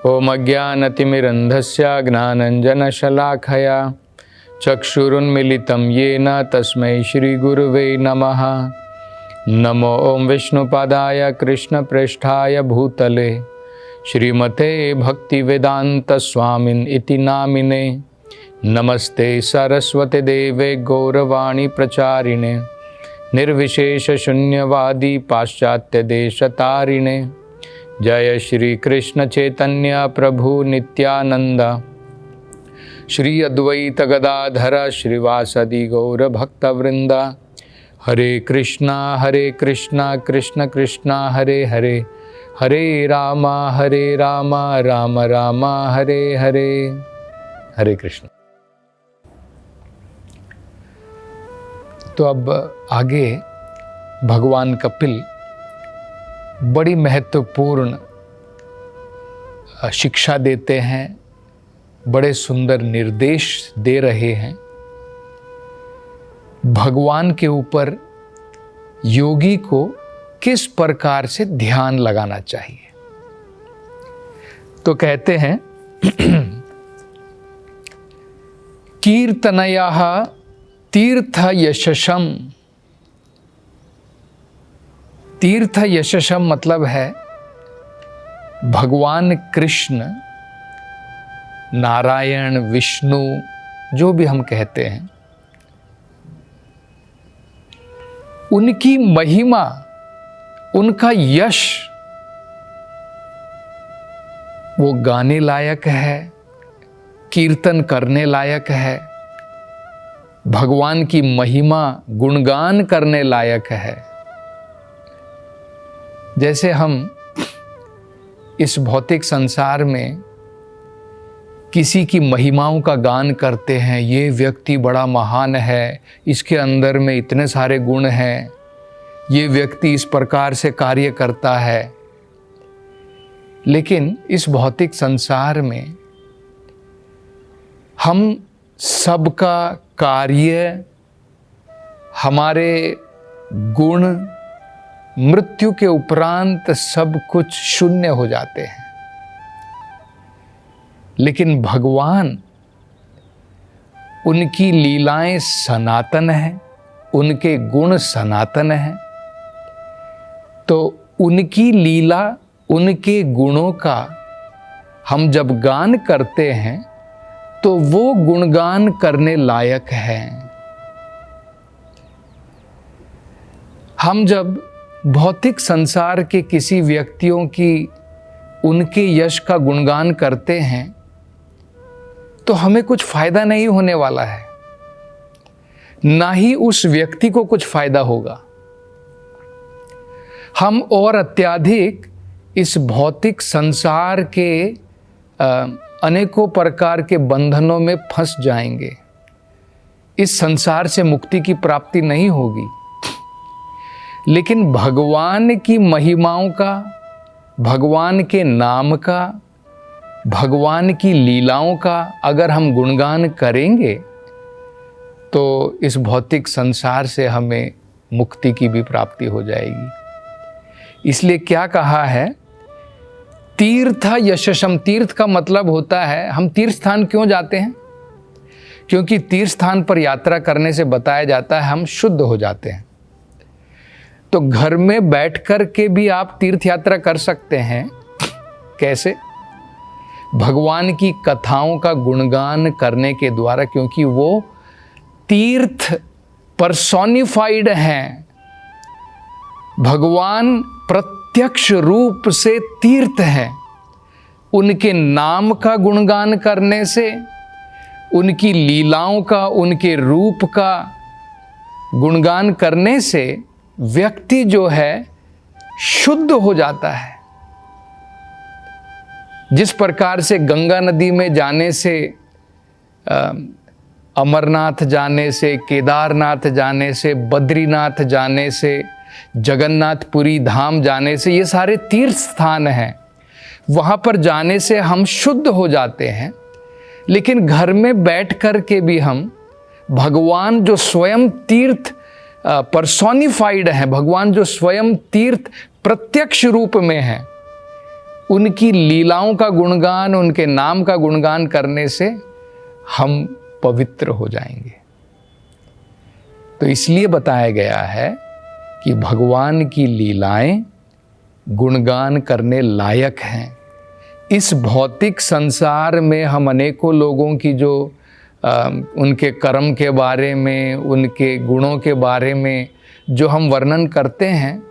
ओम अज्ञानतिमिरन्धस्य ज्ञानञ्जनशलाखया चक्षुरुन्मीलितं येन तस्मै श्रीगुरुवे नमः। नमो ओम विष्णुपादाय कृष्णप्रेष्ठाय भूतले श्रीमते भक्तिवेदान्तस्वामिन् इति नामिने। नमस्ते सरस्वती देवे गौरवाणी प्रचारिणे निर्विशेषशून्यवादी पाश्चात्यदेशतारिणे। जय श्री कृष्ण चैतन्य प्रभु नित्यानंद श्री अद्वैत गदाधर श्रीवासदि गौर भक्तवृंद। हरे कृष्णा कृष्ण कृष्ण हरे हरे, हरे राम राम राम हरे हरे। हरे कृष्ण। तो अब आगे भगवान कपिल बड़ी महत्वपूर्ण शिक्षा देते हैं, बड़े सुंदर निर्देश दे रहे हैं। भगवान के ऊपर योगी को किस प्रकार से ध्यान लगाना चाहिए। तो कहते हैं कीर्तनयः तीर्थ यशसम। तीर्थ यशसम मतलब है भगवान कृष्ण, नारायण, विष्णु, जो भी हम कहते हैं, उनकी महिमा, उनका यश वो गाने लायक है, कीर्तन करने लायक है। भगवान की महिमा गुणगान करने लायक है। जैसे हम इस भौतिक संसार में किसी की महिमाओं का गान करते हैं, ये व्यक्ति बड़ा महान है, इसके अंदर में इतने सारे गुण हैं, ये व्यक्ति इस प्रकार से कार्य करता है। लेकिन इस भौतिक संसार में हम सबका कार्य, हमारे गुण मृत्यु के उपरांत सब कुछ शून्य हो जाते हैं। लेकिन भगवान, उनकी लीलाएं सनातन हैं, उनके गुण सनातन हैं। तो उनकी लीला, उनके गुणों का हम जब गान करते हैं तो वो गुणगान करने लायक है। हम जब भौतिक संसार के किसी व्यक्तियों की, उनके यश का गुणगान करते हैं तो हमें कुछ फायदा नहीं होने वाला है, ना ही उस व्यक्ति को कुछ फायदा होगा। हम और अत्यधिक इस भौतिक संसार के अनेकों प्रकार के बंधनों में फंस जाएंगे। इस संसार से मुक्ति की प्राप्ति नहीं होगी। लेकिन भगवान की महिमाओं का, भगवान के नाम का, भगवान की लीलाओं का अगर हम गुणगान करेंगे तो इस भौतिक संसार से हमें मुक्ति की भी प्राप्ति हो जाएगी। इसलिए क्या कहा है, तीर्थ यशसम। तीर्थ का मतलब होता है, हम तीर्थ स्थान क्यों जाते हैं? क्योंकि तीर्थ स्थान पर यात्रा करने से बताया जाता है हम शुद्ध हो जाते हैं। तो घर में बैठ कर के भी आप तीर्थ यात्रा कर सकते हैं। कैसे? भगवान की कथाओं का गुणगान करने के द्वारा, क्योंकि वो तीर्थ पर्सोनिफाइड हैं। भगवान प्रत्यक्ष रूप से तीर्थ हैं। उनके नाम का गुणगान करने से, उनकी लीलाओं का, उनके रूप का गुणगान करने से व्यक्ति जो है शुद्ध हो जाता है। जिस प्रकार से गंगा नदी में जाने से, अमरनाथ जाने से, केदारनाथ जाने से, बद्रीनाथ जाने से, जगन्नाथपुरी धाम जाने से, ये सारे तीर्थ स्थान हैं। वहाँ पर जाने से हम शुद्ध हो जाते हैं। लेकिन घर में बैठ कर के भी हम भगवान जो स्वयं तीर्थ पर्सोनिफाइड है, भगवान जो स्वयं तीर्थ प्रत्यक्ष रूप में है, उनकी लीलाओं का गुणगान, उनके नाम का गुणगान करने से हम पवित्र हो जाएंगे। तो इसलिए बताया गया है कि भगवान की लीलाएं गुणगान करने लायक हैं। इस भौतिक संसार में हम अनेकों लोगों की जो उनके कर्म के बारे में, उनके गुणों के बारे में जो हम वर्णन करते हैं,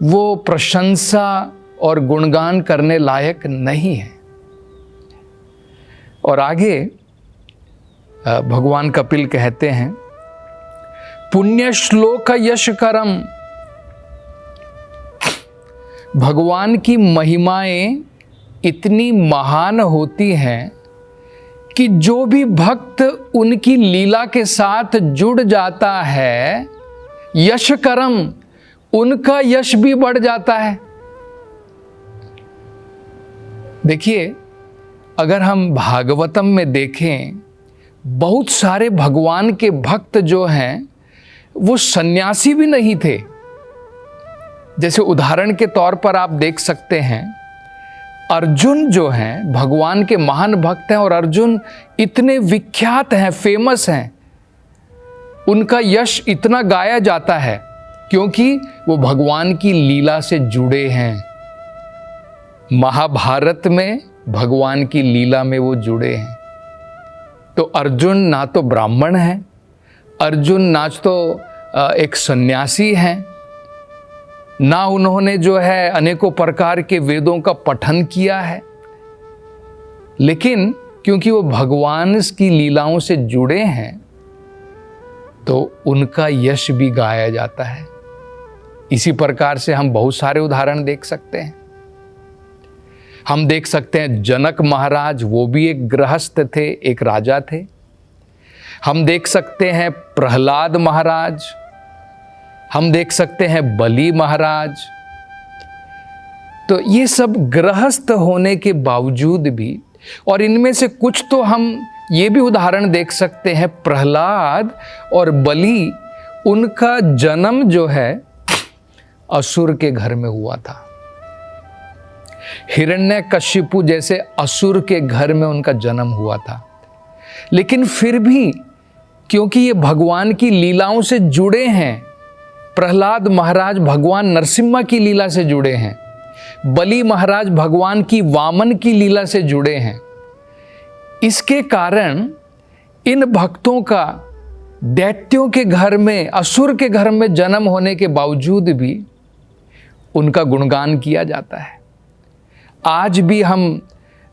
वो प्रशंसा और गुणगान करने लायक नहीं है। और आगे भगवान कपिल कहते हैं, पुण्य श्लोक यश करम। भगवान की महिमाएं इतनी महान होती हैं कि जो भी भक्त उनकी लीला के साथ जुड़ जाता है, यश करम, उनका यश भी बढ़ जाता है। देखिए, अगर हम भागवतम में देखें, बहुत सारे भगवान के भक्त जो हैं वो सन्यासी भी नहीं थे। जैसे उदाहरण के तौर पर आप देख सकते हैं, अर्जुन जो हैं भगवान के महान भक्त हैं, और अर्जुन इतने विख्यात हैं, फेमस हैं। उनका यश इतना गाया जाता है क्योंकि वो भगवान की लीला से जुड़े हैं। महाभारत में भगवान की लीला में वो जुड़े हैं। तो अर्जुन ना तो ब्राह्मण है, अर्जुन ना तो एक सन्यासी हैं, ना उन्होंने जो है अनेकों प्रकार के वेदों का पठन किया है, लेकिन क्योंकि वो भगवान की लीलाओं से जुड़े हैं तो उनका यश भी गाया जाता है। इसी प्रकार से हम बहुत सारे उदाहरण देख सकते हैं। हम देख सकते हैं जनक महाराज, वो भी एक गृहस्थ थे, एक राजा थे। हम देख सकते हैं प्रहलाद महाराज, हम देख सकते हैं बलि महाराज। तो ये सब गृहस्थ होने के बावजूद भी, और इनमें से कुछ तो हम ये भी उदाहरण देख सकते हैं, प्रहलाद और बलि, उनका जन्म जो है असुर के घर में हुआ था। हिरण्यकशिपु जैसे असुर के घर में उनका जन्म हुआ था, लेकिन फिर भी क्योंकि ये भगवान की लीलाओं से जुड़े हैं, प्रहलाद महाराज भगवान नरसिम्हा की लीला से जुड़े हैं, बलि महाराज भगवान की वामन की लीला से जुड़े हैं, इसके कारण इन भक्तों का दैत्यों के घर में, असुर के घर में जन्म होने के बावजूद भी उनका गुणगान किया जाता है। आज भी हम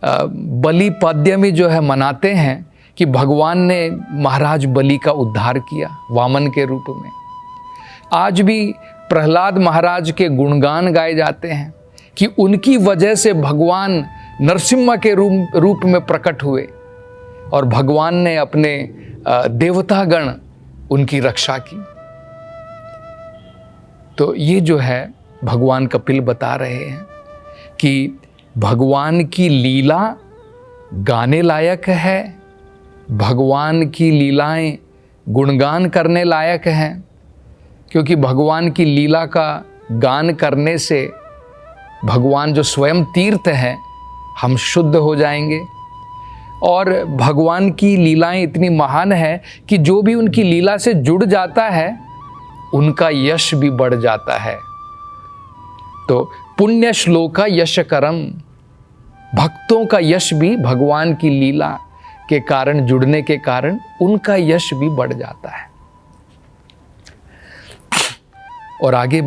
बलि पद्यमी जो है मनाते हैं कि भगवान ने महाराज बलि का उद्धार किया वामन के रूप में। आज भी प्रहलाद महाराज के गुणगान गाए जाते हैं कि उनकी वजह से भगवान नरसिम्हा के रूप में प्रकट हुए और भगवान ने अपने देवतागण उनकी रक्षा की। तो ये जो है भगवान कपिल बता रहे हैं कि भगवान की लीला गाने लायक है, भगवान की लीलाएं गुणगान करने लायक हैं, क्योंकि भगवान की लीला का गान करने से भगवान जो स्वयं तीर्थ हैं, हम शुद्ध हो जाएंगे। और भगवान की लीलाएं इतनी महान है कि जो भी उनकी लीला से जुड़ जाता है उनका यश भी बढ़ जाता है। तो पुण्य श्लोका यश करम, भक्तों का यश भी भगवान की लीला के कारण, जुड़ने के कारण उनका यश भी बढ़ जाता है। और आगे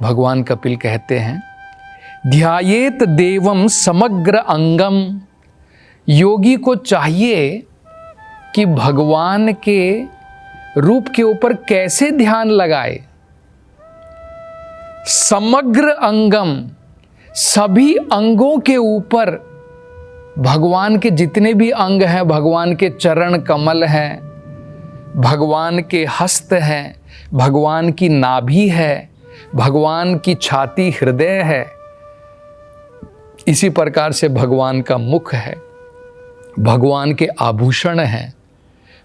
भगवान कपिल कहते हैं, ध्यायेत देवम समग्र अंगम। योगी को चाहिए कि भगवान के रूप के ऊपर कैसे ध्यान लगाए। समग्र अंगम, सभी अंगों के ऊपर, भगवान के जितने भी अंग हैं, भगवान के चरण कमल हैं, भगवान के हस्त हैं, भगवान की नाभि है, भगवान की छाती हृदय है, इसी प्रकार से भगवान का मुख है, भगवान के आभूषण हैं,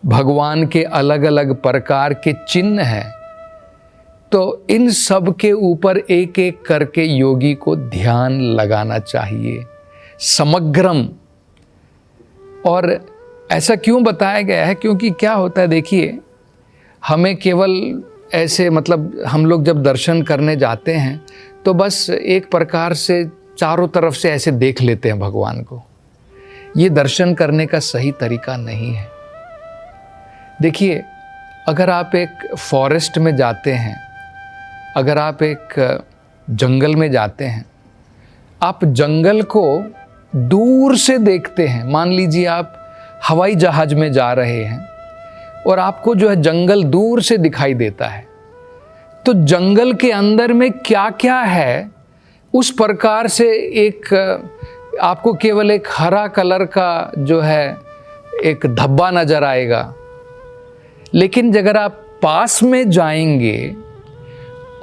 भगवान के अलग अलग प्रकार के चिन्ह हैं। तो इन सब के ऊपर एक एक करके योगी को ध्यान लगाना चाहिए, समग्रम। और ऐसा क्यों बताया गया है? क्योंकि क्या होता है, देखिए, हमें केवल ऐसे मतलब हम लोग जब दर्शन करने जाते हैं तो बस एक प्रकार से चारों तरफ से ऐसे देख लेते हैं भगवान को। ये दर्शन करने का सही तरीका नहीं है। देखिए, अगर आप एक फॉरेस्ट में जाते हैं, अगर आप एक जंगल में जाते हैं, आप जंगल को दूर से देखते हैं। मान लीजिए आप हवाई जहाज में जा रहे हैं और आपको जो है जंगल दूर से दिखाई देता है, तो जंगल के अंदर में क्या क्या है उस प्रकार से एक आपको केवल एक हरा कलर का जो है एक धब्बा नजर आएगा। लेकिन अगर आप पास में जाएंगे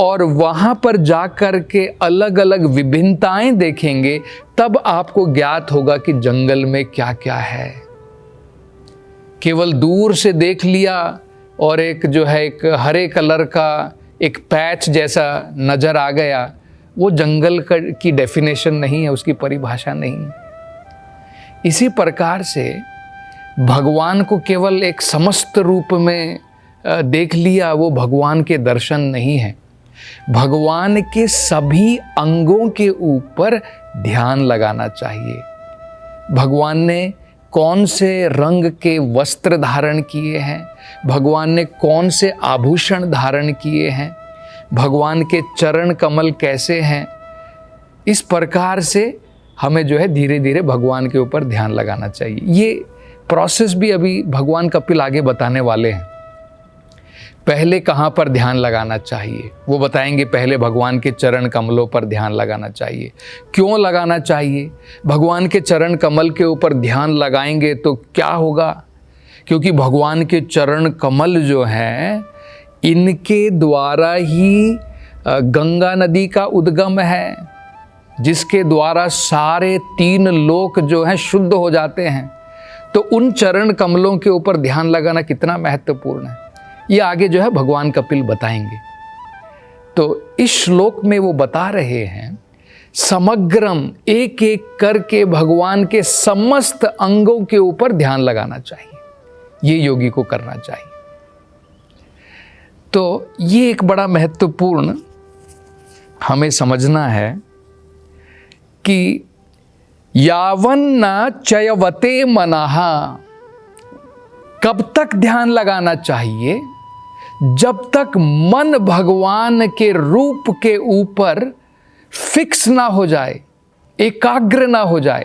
और वहां पर जाकर के अलग अलग विभिन्नताएं देखेंगे, तब आपको ज्ञात होगा कि जंगल में क्या क्या है। केवल दूर से देख लिया और एक जो है एक हरे कलर का एक पैच जैसा नजर आ गया, वो जंगल की डेफिनेशन नहीं है, उसकी परिभाषा नहीं है। इसी प्रकार से भगवान को केवल एक समस्त रूप में देख लिया, वो भगवान के दर्शन नहीं है। भगवान के सभी अंगों के ऊपर ध्यान लगाना चाहिए। भगवान ने कौन से रंग के वस्त्र धारण किए हैं, भगवान ने कौन से आभूषण धारण किए हैं, भगवान के चरण कमल कैसे हैं, इस प्रकार से हमें जो है धीरे धीरे भगवान के ऊपर ध्यान लगाना चाहिए। ये प्रोसेस भी अभी भगवान कपिल आगे बताने वाले हैं। पहले कहाँ पर ध्यान लगाना चाहिए वो बताएंगे। पहले भगवान के चरण कमलों पर ध्यान लगाना चाहिए। क्यों लगाना चाहिए? भगवान के चरण कमल के ऊपर ध्यान लगाएंगे तो क्या होगा? क्योंकि भगवान के चरण कमल जो हैं, इनके द्वारा ही गंगा नदी का उद्गम है, जिसके द्वारा सारे 3 लोक जो हैं शुद्ध हो जाते हैं। तो उन चरण कमलों के ऊपर ध्यान लगाना कितना महत्वपूर्ण है, ये आगे जो है भगवान कपिल बताएंगे। तो इस श्लोक में वो बता रहे हैं, समग्रम, एक एक करके भगवान के समस्त अंगों के ऊपर ध्यान लगाना चाहिए। ये योगी को करना चाहिए। तो ये एक बड़ा महत्वपूर्ण हमें समझना है कि यावन न चयवते मनहा, कब तक ध्यान लगाना चाहिए? जब तक मन भगवान के रूप के ऊपर फिक्स ना हो जाए, एकाग्र ना हो जाए,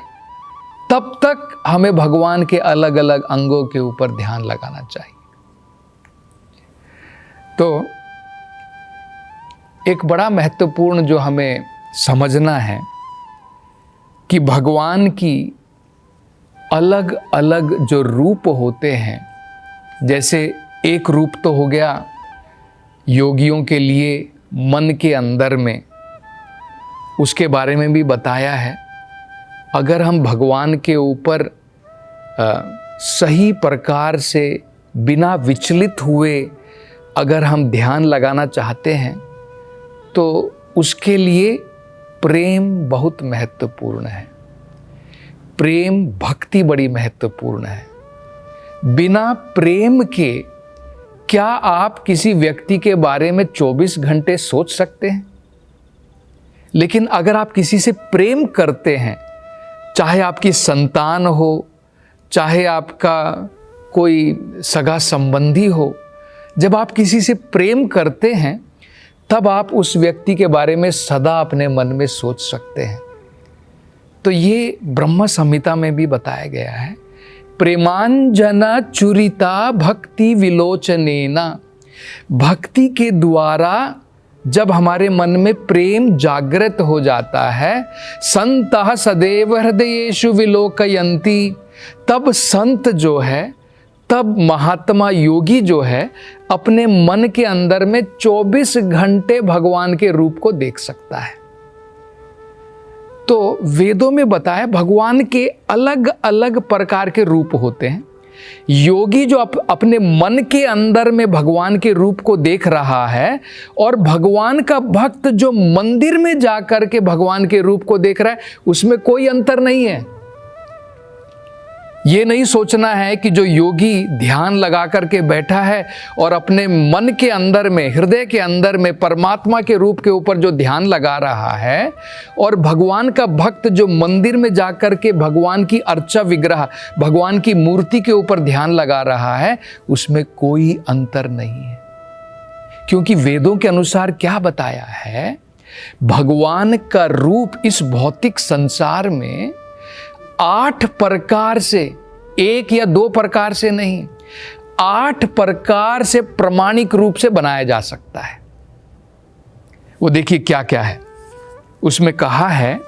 तब तक हमें भगवान के अलग अलग अंगों के ऊपर ध्यान लगाना चाहिए। तो एक बड़ा महत्वपूर्ण जो हमें समझना है कि भगवान की अलग अलग जो रूप होते हैं, जैसे एक रूप तो हो गया योगियों के लिए मन के अंदर में, उसके बारे में भी बताया है। अगर हम भगवान के ऊपर सही प्रकार से बिना विचलित हुए अगर हम ध्यान लगाना चाहते हैं तो उसके लिए प्रेम बहुत महत्वपूर्ण है। प्रेम भक्ति बड़ी महत्वपूर्ण है। बिना प्रेम के क्या आप किसी व्यक्ति के बारे में 24 घंटे सोच सकते हैं? लेकिन अगर आप किसी से प्रेम करते हैं, चाहे आपकी संतान हो, चाहे आपका कोई सगा संबंधी हो, जब आप किसी से प्रेम करते हैं तब आप उस व्यक्ति के बारे में सदा अपने मन में सोच सकते हैं। तो ये ब्रह्म संहिता में भी बताया गया है, प्रेमांजना चुरिता भक्ति विलोचनेना। भक्ति के द्वारा जब हमारे मन में प्रेम जागृत हो जाता है, संतः सदैव हृदयेषु विलोकयन्ति, तब संत जो है, तब महात्मा योगी जो है, अपने मन के अंदर में 24 घंटे भगवान के रूप को देख सकता है। तो वेदों में बताया भगवान के अलग अलग प्रकार के रूप होते हैं। योगी जो अपने मन के अंदर में भगवान के रूप को देख रहा है, और भगवान का भक्त जो मंदिर में जाकर के भगवान के रूप को देख रहा है, उसमें कोई अंतर नहीं है। ये नहीं सोचना है कि जो योगी ध्यान लगा करके बैठा है और अपने मन के अंदर में, हृदय के अंदर में परमात्मा के रूप के ऊपर जो ध्यान लगा रहा है, और भगवान का भक्त जो मंदिर में जाकर के भगवान की अर्चा विग्रह, भगवान की मूर्ति के ऊपर ध्यान लगा रहा है, उसमें कोई अंतर नहीं है। क्योंकि वेदों के अनुसार क्या बताया है, भगवान का रूप इस भौतिक संसार में 8 प्रकार से, 1 या 2 प्रकार से नहीं, 8 प्रकार से प्रामाणिक रूप से बनाया जा सकता है। वो देखिए क्या क्या है उसमें कहा है।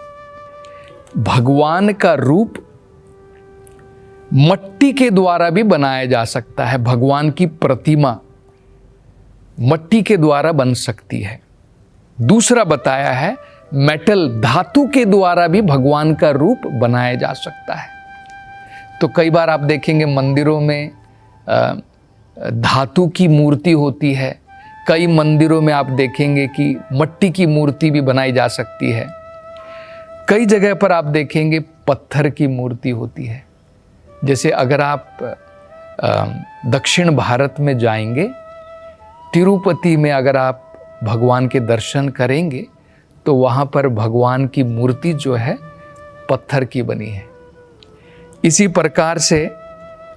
भगवान का रूप मट्टी के द्वारा भी बनाया जा सकता है। भगवान की प्रतिमा मट्टी के द्वारा बन सकती है। दूसरा बताया है, मेटल, धातु के द्वारा भी भगवान का रूप बनाया जा सकता है। तो कई बार आप देखेंगे मंदिरों में धातु की मूर्ति होती है, कई मंदिरों में आप देखेंगे कि मट्टी की मूर्ति भी बनाई जा सकती है, कई जगह पर आप देखेंगे पत्थर की मूर्ति होती है। जैसे अगर आप दक्षिण भारत में जाएंगे, तिरुपति में अगर आप भगवान के दर्शन करेंगे तो वहाँ पर भगवान की मूर्ति जो है पत्थर की बनी है। इसी प्रकार से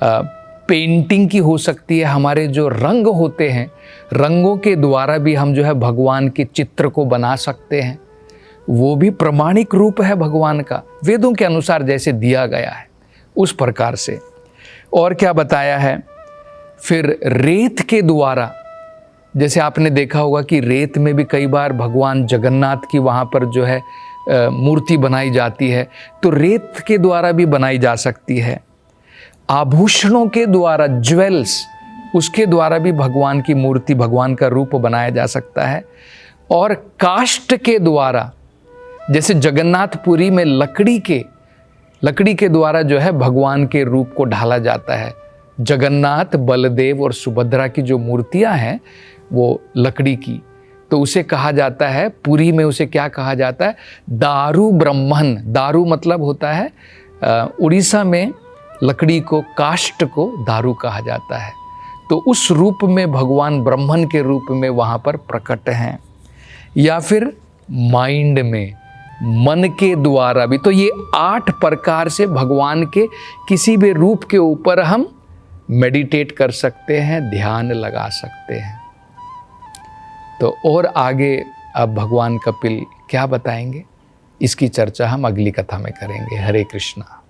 पेंटिंग की हो सकती है। हमारे जो रंग होते हैं, रंगों के द्वारा भी हम जो है भगवान के चित्र को बना सकते हैं। वो भी प्रामाणिक रूप है भगवान का, वेदों के अनुसार जैसे दिया गया है उस प्रकार से। और क्या बताया है, फिर रेत के द्वारा, जैसे आपने देखा होगा कि रेत में भी कई बार भगवान जगन्नाथ की वहाँ पर जो है मूर्ति बनाई जाती है, तो रेत के द्वारा भी बनाई जा सकती है। आभूषणों के द्वारा, ज्वेल्स, उसके द्वारा भी भगवान की मूर्ति, भगवान का रूप बनाया जा सकता है। और काष्ठ के द्वारा, जैसे जगन्नाथपुरी में लकड़ी के द्वारा जो है भगवान के रूप को ढाला जाता है। जगन्नाथ, बलदेव और सुभद्रा की जो मूर्तियां हैं वो लकड़ी की, तो उसे कहा जाता है, पुरी में उसे क्या कहा जाता है, दारू ब्रह्मन। दारू मतलब होता है, उड़ीसा में लकड़ी को, काष्ठ को दारू कहा जाता है। तो उस रूप में भगवान ब्रह्मन के रूप में वहाँ पर प्रकट हैं। या फिर माइंड में, मन के द्वारा भी। तो ये 8 प्रकार से भगवान के किसी भी रूप के ऊपर हम मेडिटेट कर सकते हैं, ध्यान लगा सकते हैं। तो और आगे अब भगवान कपिल क्या बताएंगे, इसकी चर्चा हम अगली कथा में करेंगे। हरे कृष्णा।